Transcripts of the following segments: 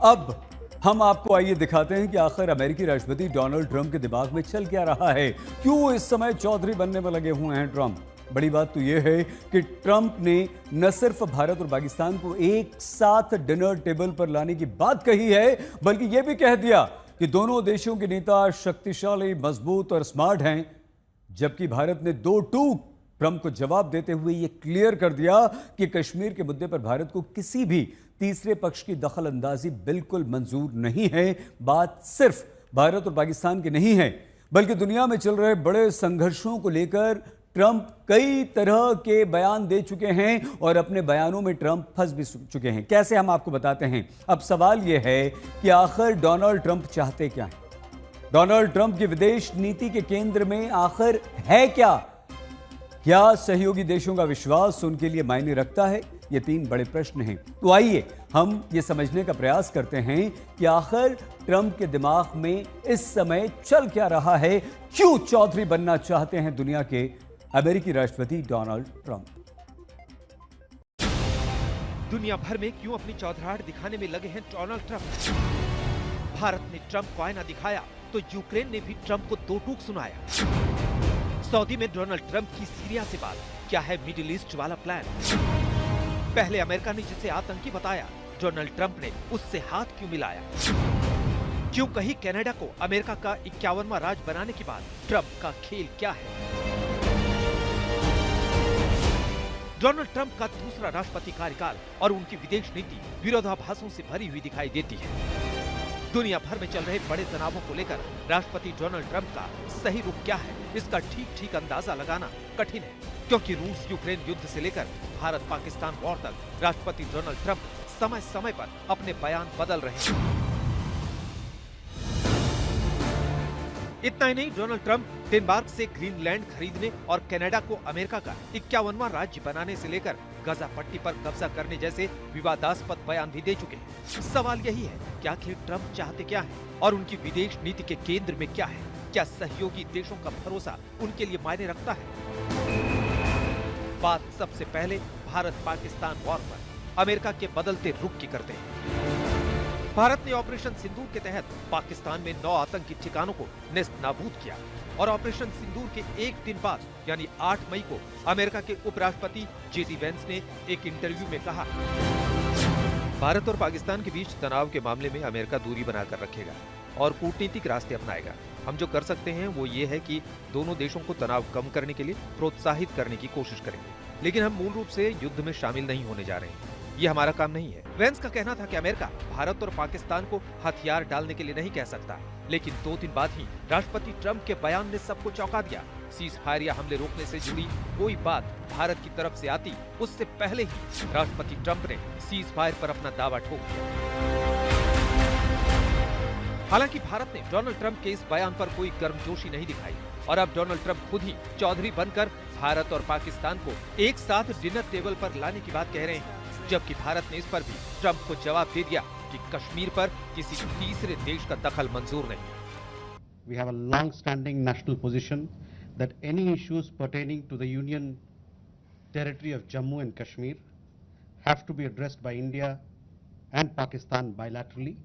अब हम आपको आइए दिखाते हैं कि आखिर अमेरिकी राष्ट्रपति डोनाल्ड ट्रंप के दिमाग में चल क्या रहा है। क्यों इस समय चौधरी बनने में लगे हुए हैं ट्रंप। बड़ी बात तो यह है कि ट्रंप ने न सिर्फ भारत और पाकिस्तान को एक साथ डिनर टेबल पर लाने की बात कही है, बल्कि यह भी कह दिया कि दोनों देशों के नेता शक्तिशाली, मजबूत और स्मार्ट हैं। जबकि भारत ने दो टूक ट्रंप को जवाब देते हुए यह क्लियर कर दिया कि कश्मीर के मुद्दे पर भारत को किसी भी तीसरे पक्ष की दखल अंदाजी बिल्कुल मंजूर नहीं है। बात सिर्फ भारत और पाकिस्तान की नहीं है, बल्कि दुनिया में चल रहे बड़े संघर्षों को लेकर ट्रंप कई तरह के बयान दे चुके हैं और अपने बयानों में ट्रंप फंस भी चुके हैं। कैसे, हम आपको बताते हैं। अब सवाल यह है कि आखिर डोनाल्ड ट्रंप चाहते क्या हैं। डोनाल्ड ट्रंप की विदेश नीति के केंद्र में आखिर है क्या? क्या सहयोगी देशों का विश्वास उनके लिए मायने रखता है? ये तीन बड़े प्रश्न हैं। तो आइए हम ये समझने का प्रयास करते हैं कि आखिर ट्रंप के दिमाग में इस समय चल क्या रहा है। क्यों चौधरी बनना चाहते हैं दुनिया के अमेरिकी राष्ट्रपति डोनाल्ड ट्रंप। दुनिया भर में क्यों अपनी चौधराहट दिखाने में लगे हैं डोनाल्ड ट्रंप। भारत ने ट्रंप को आईना दिखाया तो यूक्रेन ने भी ट्रंप को दो टूक सुनाया। सऊदी में डोनाल्ड ट्रंप की सीरिया से बात, क्या है मिडिल ईस्ट वाला प्लान। पहले अमेरिका ने जिसे आतंकी बताया, डोनाल्ड ट्रंप ने उससे हाथ क्यों मिलाया। क्यों कही कनाडा को अमेरिका का 51वां राज्य बनाने के बाद ट्रंप का खेल क्या है। डोनाल्ड ट्रंप का दूसरा राष्ट्रपति कार्यकाल और उनकी विदेश नीति विरोधाभासों से भरी हुई दिखाई देती है। दुनिया भर में चल रहे बड़े तनावों को लेकर राष्ट्रपति डोनाल्ड ट्रंप का सही रुख क्या है, इसका ठीक अंदाजा लगाना कठिन है, क्योंकि रूस यूक्रेन युद्ध से लेकर भारत पाकिस्तान वॉर तक राष्ट्रपति डोनाल्ड ट्रंप समय समय पर अपने बयान बदल रहे हैं। इतना ही नहीं, डोनाल्ड ट्रंप डेनमार्क से ग्रीनलैंड खरीदने और कनाडा को अमेरिका का 51वां राज्य बनाने से लेकर गाजा पट्टी पर कब्जा करने जैसे विवादास्पद बयान भी दे चुके हैं। सवाल यही है कि आखिर ट्रंप चाहते क्या है और उनकी विदेश नीति के केंद्र में क्या है। क्या सहयोगी देशों का भरोसा उनके लिए मायने रखता है। बात सबसे पहले भारत पाकिस्तान वॉर पर अमेरिका के बदलते रुख की करते हैं। भारत ने ऑपरेशन सिंदूर के तहत पाकिस्तान में 9 आतंकी ठिकानों को नेस्त नाबूद किया और ऑपरेशन सिंदूर के एक दिन बाद यानी 8 मई को अमेरिका के उपराष्ट्रपति जेडी वेंस ने एक इंटरव्यू में कहा, भारत और पाकिस्तान के बीच तनाव के मामले में अमेरिका दूरी बनाकर रखेगा और कूटनीतिक रास्ते अपनाएगा। हम जो कर सकते हैं वो ये है कि दोनों देशों को तनाव कम करने के लिए प्रोत्साहित करने की कोशिश करेंगे, लेकिन हम मूल रूप से युद्ध में शामिल नहीं होने जा रहे हैं। ये हमारा काम नहीं है। वेंस का कहना था कि अमेरिका भारत और पाकिस्तान को हथियार डालने के लिए नहीं कह सकता, लेकिन 2 दिन बाद ही राष्ट्रपति ट्रंप के बयान ने सबको चौंका दिया। सीज फायर या हमले रोकने से जुड़ी कोई बात भारत की तरफ से आती, उससे पहले ही राष्ट्रपति ट्रंप ने सीज फायर पर अपना दावा ठोक दिया। हालांकि भारत ने डोनाल्ड ट्रंप के इस बयान पर कोई गर्मजोशी नहीं दिखाई और अब डोनाल्ड ट्रंप खुद ही चौधरी बनकर भारत और पाकिस्तान को एक साथ डिनर टेबल पर लाने की बात कह रहे हैं, जबकि भारत ने इस पर भी ट्रंप को जवाब दे दिया कि कश्मीर पर किसी तीसरे देश का दखल मंजूर नहीं। We have a long-standing national position that any issues pertaining to the Union territory of Jammu and Kashmir have to be addressed by India and Pakistan bilaterally.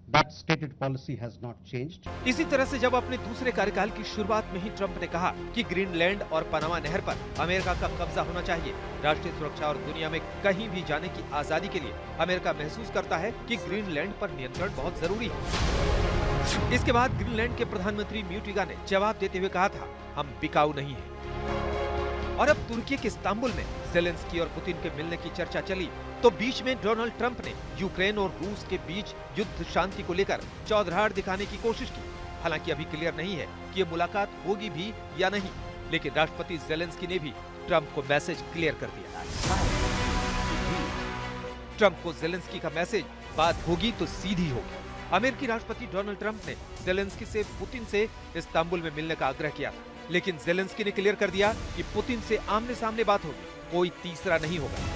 That stated policy has not changed. इसी तरह से जब अपने दूसरे कार्यकाल की शुरुआत में ही ट्रंप ने कहा कि ग्रीनलैंड और पनामा नहर पर अमेरिका का कब्जा होना चाहिए, राष्ट्रीय सुरक्षा और दुनिया में कहीं भी जाने की आजादी के लिए अमेरिका महसूस करता है कि ग्रीनलैंड पर नियंत्रण बहुत जरूरी है। इसके बाद ग्रीनलैंड के प्रधानमंत्री म्यूटिगा ने जवाब देते हुए कहा था, हम बिकाऊ नहीं है। और अब तुर्की के इस्तांबुल में ज़ेलेंस्की और पुतिन के मिलने की चर्चा चली तो बीच में डोनाल्ड ट्रंप ने यूक्रेन और रूस के बीच युद्ध शांति को लेकर चौधराहट दिखाने की कोशिश की। हालांकि अभी क्लियर नहीं है कि ये मुलाकात होगी भी या नहीं, लेकिन राष्ट्रपति ज़ेलेंस्की ने भी ट्रंप को मैसेज क्लियर कर दिया। ट्रंप को ज़ेलेंस्की का मैसेज, बात होगी तो सीधी होगी। अमेरिकी राष्ट्रपति डोनाल्ड ट्रंप ने ज़ेलेंस्की से पुतिन से इस्तांबुल में मिलने का आग्रह किया, लेकिन ज़ेलेंस्की ने क्लियर कर दिया कि पुतिन से आमने सामने बात होगी, कोई तीसरा नहीं होगा।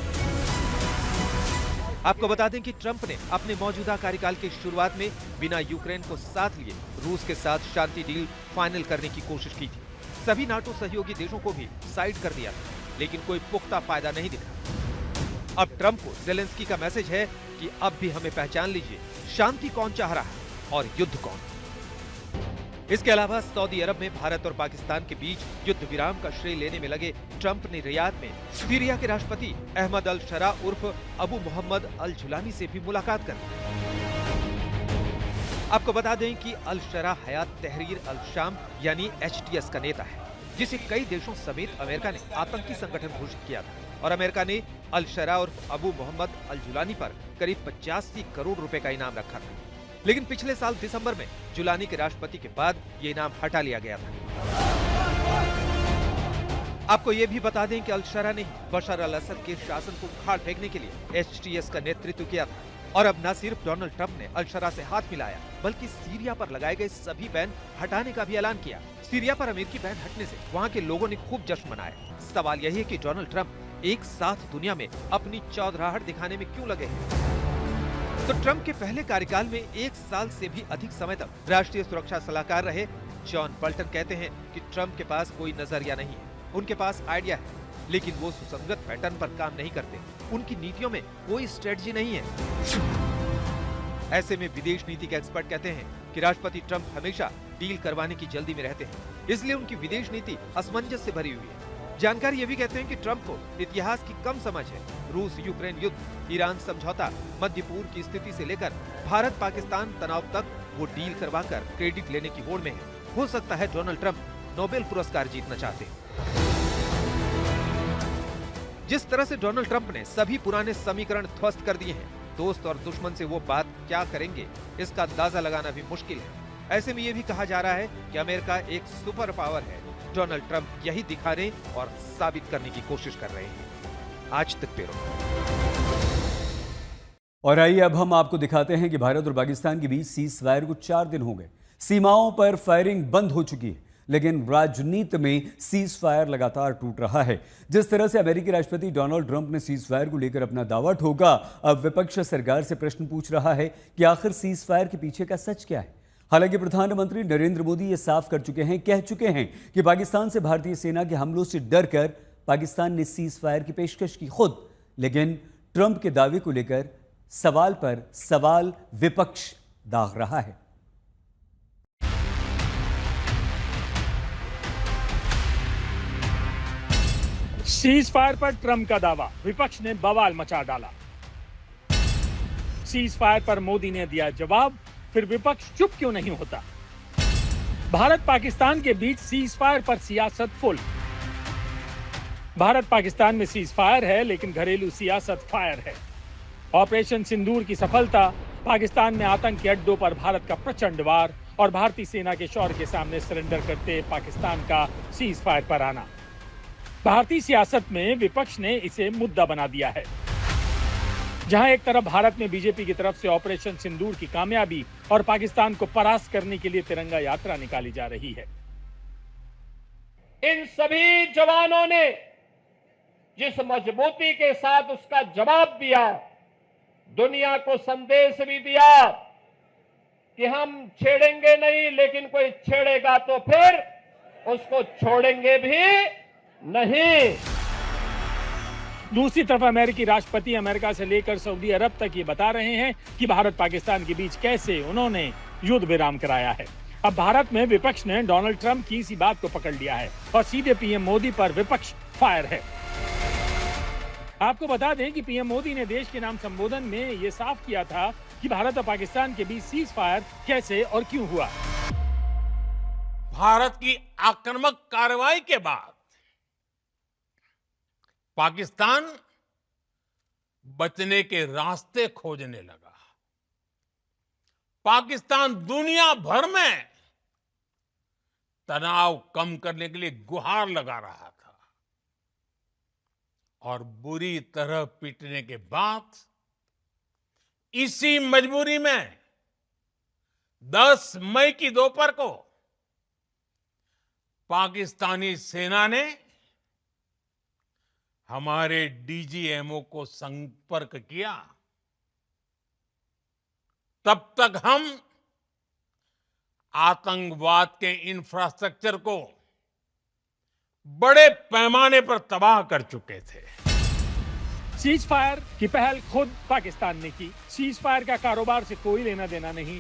आपको बता दें कि ट्रंप ने अपने मौजूदा कार्यकाल की शुरुआत में बिना यूक्रेन को साथ लिए रूस के साथ शांति डील फाइनल करने की कोशिश की थी। सभी नाटो सहयोगी देशों को भी साइड कर दिया था, लेकिन कोई पुख्ता फायदा नहीं दिखा। अब ट्रंप को ज़ेलेंस्की का मैसेज है कि अब भी हमें पहचान लीजिए, शांति कौन चाह रहा है और युद्ध कौन। इसके अलावा सऊदी अरब में भारत और पाकिस्तान के बीच युद्ध विराम का श्रेय लेने में लगे ट्रंप ने रियाद में सीरिया के राष्ट्रपति अहमद अल शरा उर्फ अबू मोहम्मद अल जुलानी से भी मुलाकात कर ली। आपको बता दें कि अल शरा हयात तहरीर अल शाम यानी HTS का नेता है, जिसे कई देशों समेत अमेरिका ने आतंकी संगठन घोषित किया था और अमेरिका ने अल शरा और अबू मोहम्मद अल जुलानी पर करीब 85 करोड़ रुपए का इनाम रखा था। लेकिन पिछले साल दिसंबर में जुलानी के राष्ट्रपति के बाद ये इनाम हटा लिया गया था। आपको ये भी बता दें कि अल शरा ने बशर अल असद के शासन को उखाड़ फेंकने के लिए HTS का नेतृत्व किया था और अब न सिर्फ डोनाल्ड ट्रंप ने अल शरा से हाथ मिलाया, बल्कि सीरिया पर लगाए गए सभी बैन हटाने का भी ऐलान किया। सीरिया पर अमेरिकी बैन हटने से वहाँ के लोगों ने खूब जश्न मनाया। सवाल यही है कि डोनाल्ड ट्रंप एक साथ दुनिया में अपनी चौधराहट दिखाने में क्यों लगे हैं? तो ट्रंप के पहले कार्यकाल में 1 साल से भी अधिक समय तक राष्ट्रीय सुरक्षा सलाहकार रहे जॉन बोल्टन कहते हैं कि ट्रंप के पास कोई नजरिया नहीं है, उनके पास आइडिया है, लेकिन वो सुसंगत पैटर्न पर काम नहीं करते। उनकी नीतियों में कोई स्ट्रेटजी नहीं है। ऐसे में विदेश नीति के एक्सपर्ट कहते हैं कि राष्ट्रपति ट्रंप हमेशा डील करवाने की जल्दी में रहते हैं, इसलिए उनकी विदेश नीति असमंजस से भरी हुई है। जानकारी ये भी कहते हैं कि ट्रंप को इतिहास की कम समझ है। रूस यूक्रेन युद्ध, ईरान समझौता, मध्य पूर्व की स्थिति से लेकर भारत पाकिस्तान तनाव तक वो डील करवाकर क्रेडिट लेने की होड़ में है। हो सकता है डोनाल्ड ट्रंप नोबेल पुरस्कार जीतना चाहते हैं। जिस तरह से डोनाल्ड ट्रंप ने सभी पुराने समीकरण ध्वस्त कर दिए हैं, दोस्त और दुश्मन से वो बात क्या करेंगे इसका अंदाजा लगाना भी मुश्किल है। ऐसे में ये भी कहा जा रहा है कि अमेरिका एक सुपर पावर है। डोनाल्ड ट्रंप यही दिखाने और साबित करने की कोशिश कर रहे हैं। आज तक ब्यूरो। और आइए अब हम आपको दिखाते हैं कि भारत और पाकिस्तान के बीच सीज फायर को 4 दिन हो गए। सीमाओं पर फायरिंग बंद हो चुकी है, लेकिन राजनीति में सीज फायर लगातार टूट रहा है। जिस तरह से अमेरिकी राष्ट्रपति डोनाल्ड ट्रंप ने सीज फायर को लेकर अपना दावा ठोका, अब विपक्ष सरकार से प्रश्न पूछ रहा है कि आखिर सीज फायर के पीछे का सच क्या है। हालांकि प्रधानमंत्री नरेंद्र मोदी ये साफ कह चुके हैं कि पाकिस्तान से भारतीय सेना के हमलों से डरकर पाकिस्तान ने सीज फायर की पेशकश की खुद, लेकिन ट्रंप के दावे को लेकर सवाल पर सवाल विपक्ष दाग रहा है। सीज फायर पर ट्रंप का दावा, विपक्ष ने बवाल मचा डाला। सीज फायर पर मोदी ने दिया जवाब, फिर विपक्ष चुप क्यों नहीं होता। भारत पाकिस्तान के बीच सीज फायर पर सियासत फुल। भारत पाकिस्तान में सीज फायर है, लेकिन घरेलू सियासत फायर है। ऑपरेशन सिंदूर की सफलता, पाकिस्तान में आतंकी अड्डों पर भारत का प्रचंड वार और भारतीय सेना के शौर्य के सामने सरेंडर करते पाकिस्तान का सीज फायर पर आना। भारतीय सियासत में विपक्ष ने इसे मुद्दा बना दिया है। जहां एक तरफ भारत में बीजेपी की तरफ से ऑपरेशन सिंदूर की कामयाबी और पाकिस्तान को परास्त करने के लिए तिरंगा यात्रा निकाली जा रही है। इन सभी जवानों ने जिस मजबूती के साथ उसका जवाब दिया, दुनिया को संदेश भी दिया कि हम छेड़ेंगे नहीं, लेकिन कोई छेड़ेगा तो फिर उसको छोड़ेंगे भी नहीं। दूसरी तरफ अमेरिकी राष्ट्रपति अमेरिका से लेकर सऊदी अरब तक ये बता रहे हैं कि भारत पाकिस्तान के बीच कैसे उन्होंने युद्ध विराम कराया है। अब भारत में विपक्ष ने डोनाल्ड ट्रंप की इसी बात को पकड़ लिया है और सीधे पीएम मोदी पर विपक्ष फायर है। आपको बता दें कि पीएम मोदी ने देश के नाम संबोधन में ये साफ किया था कि भारत और पाकिस्तान के बीच सीज फायर कैसे और क्यों हुआ। भारत की आक्रामक कार्रवाई के बाद पाकिस्तान बचने के रास्ते खोजने लगा। पाकिस्तान दुनिया भर में तनाव कम करने के लिए गुहार लगा रहा था और बुरी तरह पीटने के बाद इसी मजबूरी में 10 मई की दोपहर को पाकिस्तानी सेना ने हमारे डीजीएमओ को संपर्क किया। तब तक हम आतंकवाद के इंफ्रास्ट्रक्चर को बड़े पैमाने पर तबाह कर चुके थे। सीज फायर की पहल खुद पाकिस्तान ने की। सीज फायर का कारोबार से कोई लेना देना नहीं।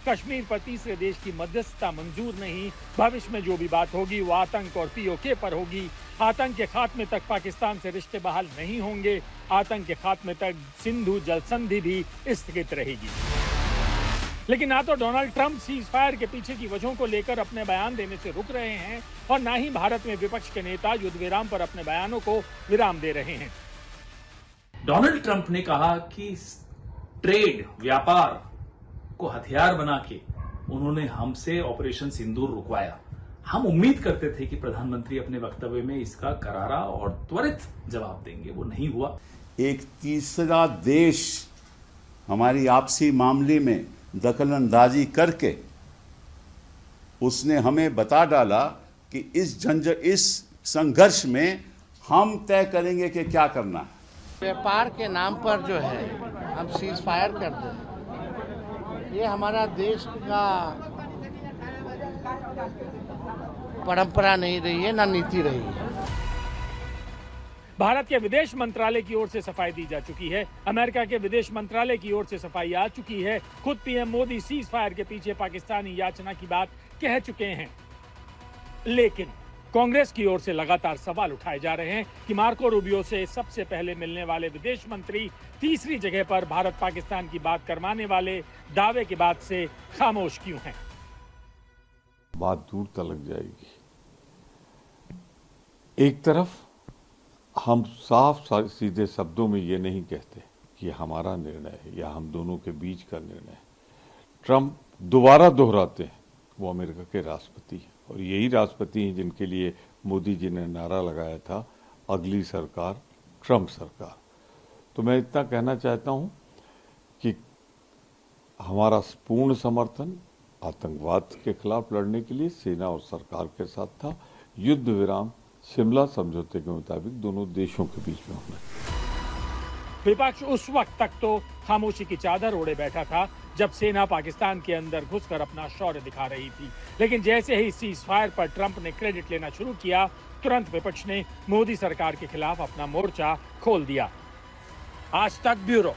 कश्मीर पर तीसरे देश की मध्यस्थता मंजूर नहीं। भविष्य में जो भी बात होगी वो आतंक और पीओके पर होगी। आतंक के खात्मे तक पाकिस्तान से रिश्ते बहाल नहीं होंगे। आतंक के खात्मे तक सिंधु जल संधि भी स्थगित रहेगी। लेकिन ना तो डोनाल्ड ट्रंप सीज फायर के पीछे की वजहों को लेकर अपने बयान देने से रुक रहे हैं और ना ही भारत में विपक्ष के नेता युद्ध विराम पर अपने बयानों को विराम दे रहे हैं। डोनाल्ड ट्रंप ने कहा कि ट्रेड, व्यापार को हथियार बना के उन्होंने हमसे ऑपरेशन सिंदूर रुकवाया। हम उम्मीद करते थे कि प्रधानमंत्री अपने वक्तव्य में इसका करारा और त्वरित जवाब देंगे, वो नहीं हुआ। एक तीसरा देश हमारी आपसी मामले में दखलंदाजी करके उसने हमें बता डाला कि इस संघर्ष में हम तय करेंगे कि क्या करना है। व्यापार के नाम पर जो है हम सीज फायर कर दें, ये हमारा देश का परंपरा नहीं रही है, ना नीति रही है। भारत के विदेश मंत्रालय की ओर से सफाई दी जा चुकी है। अमेरिका के विदेश मंत्रालय की ओर से सफाई आ चुकी है। खुद पीएम मोदी सीज फायर के पीछे पाकिस्तानी याचना की बात कह चुके हैं। लेकिन कांग्रेस की ओर से लगातार सवाल उठाए जा रहे हैं कि मार्को रूबियो से सबसे पहले मिलने वाले विदेश मंत्री तीसरी जगह पर भारत पाकिस्तान की बात करवाने वाले दावे के बाद से खामोश क्यों हैं? बात दूर तलक जाएगी। एक तरफ हम साफ सीधे शब्दों में ये नहीं कहते कि हमारा निर्णय है या हम दोनों के बीच का निर्णय है। ट्रंप दोबारा दोहराते हैं वो अमेरिका के राष्ट्रपति हैं और यही राष्ट्रपति हैं जिनके लिए मोदी जी ने नारा लगाया था, अगली सरकार ट्रंप सरकार। तो मैं इतना कहना चाहता हूं कि हमारा पूर्ण समर्थन आतंकवाद के खिलाफ लड़ने के लिए सेना और सरकार के साथ था। युद्ध विराम शिमला समझौते के मुताबिक दोनों देशों के बीच में होना है। विपक्ष उस वक्त तक तो खामोशी की चादर ओढ़े बैठा था जब सेना पाकिस्तान के अंदर घुसकर अपना शौर्य दिखा रही थी। लेकिन जैसे ही सीज फायर पर ट्रंप ने क्रेडिट लेना शुरू किया, तुरंत विपक्ष ने मोदी सरकार के खिलाफ अपना मोर्चा खोल दिया। आज तक ब्यूरो।